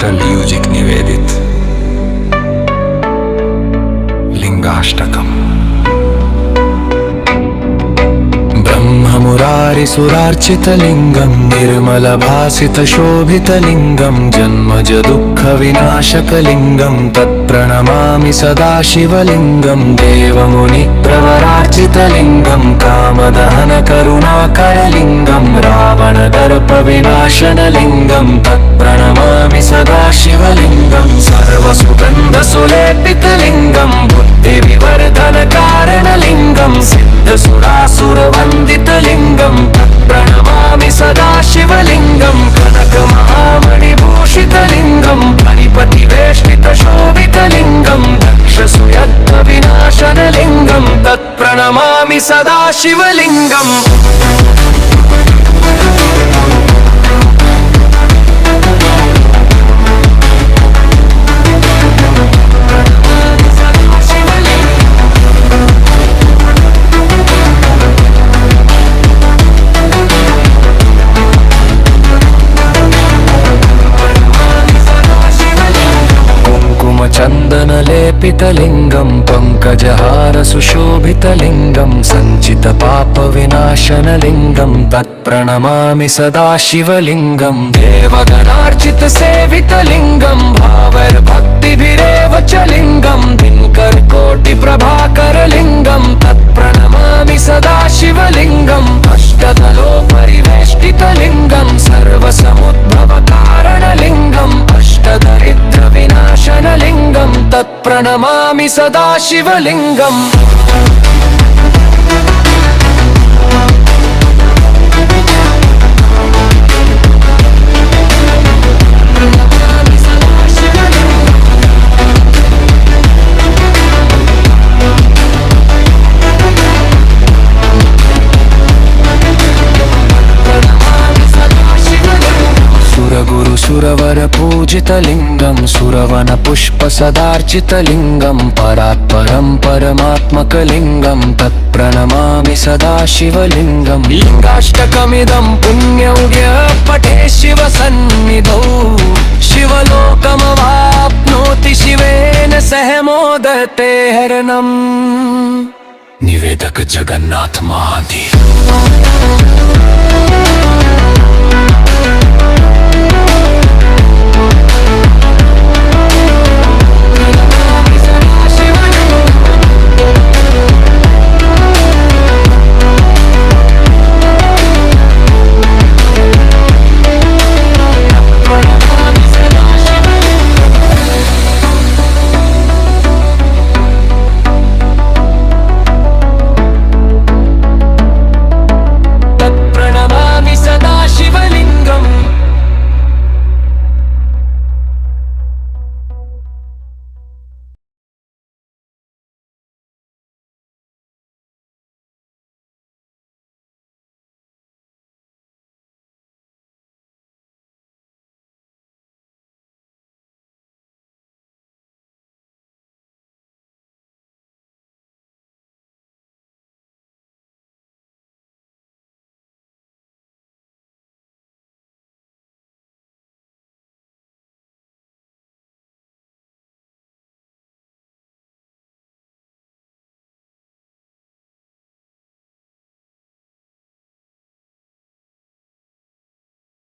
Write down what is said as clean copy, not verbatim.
Digital music निवेदित लिंगाष्टकम्। ब्रह्ममुरारिसुरार्चितलिङ्गं निर्मलभासितशोभितलिङ्गं जन्मज दुःखविनाशकलिङ्गं तत्प्रणमामि सदा शिवलिङ्गं। देवमुनिप्रवरार्चितलिङ्गं कामदहनकरुणाकरलिङ्गं रावणदर्पविनाशनलिङ्गं तत्प्रणमामि सदा शिवलिङ्गं। सर्वसुगन्धसुलेपितलिङ्गं बुद्धिविवर्धनकारणलिङ्गं सिद्धसुरासुरवन्दितलिङ्गं तत्प्रणमामि सदा शिवलिङ्गं। कनकमहामणिभूषितलिङ्गं फणिपतिवेष्टितशोभितलिङ्गं दक्षसुयत्नविनाशनलिङ्गं तत्प्रणमामि सदा शिवलिङ्गम्। चन्दनलेपितलिङ्गं पङ्कजहारसुशोभितलिङ्गं सञ्चितपापविनाशनलिङ्गं तत्प्रणमामि सदा शिवलिङ्गं। देवगणार्चितसेवितलिङ्गं भावैर्भक्तिभिरेव च लिङ्गं दिनकरकोटिप्रभाकरलिङ्गं तत्प्रणमामि सदा शिवलिङ्गम्। अष्टदलोपरिवेष्टितलिङ्गं सर्वसमुद्भवकारणलिङ्गम् अष्टदरिद्रविनाशनलिङ्गं तत्प्रणमामि सदा शिवलिङ्गम्। सुरवरपूजितलिङ्गं सुरवनपुष्पसदार्चितलिङ्गं परात्परं परमात्मकलिङ्गं तत्प्रणमामि सदा शिवलिङ्गं। लिङ्गाष्टकमिदं पुण्यौघ्य पठे शिवसन्निधौ शिवलोकमवाप्नोति शिवेन सह मोदते हरणम्। निवेदक जगन्नाथ महादेव।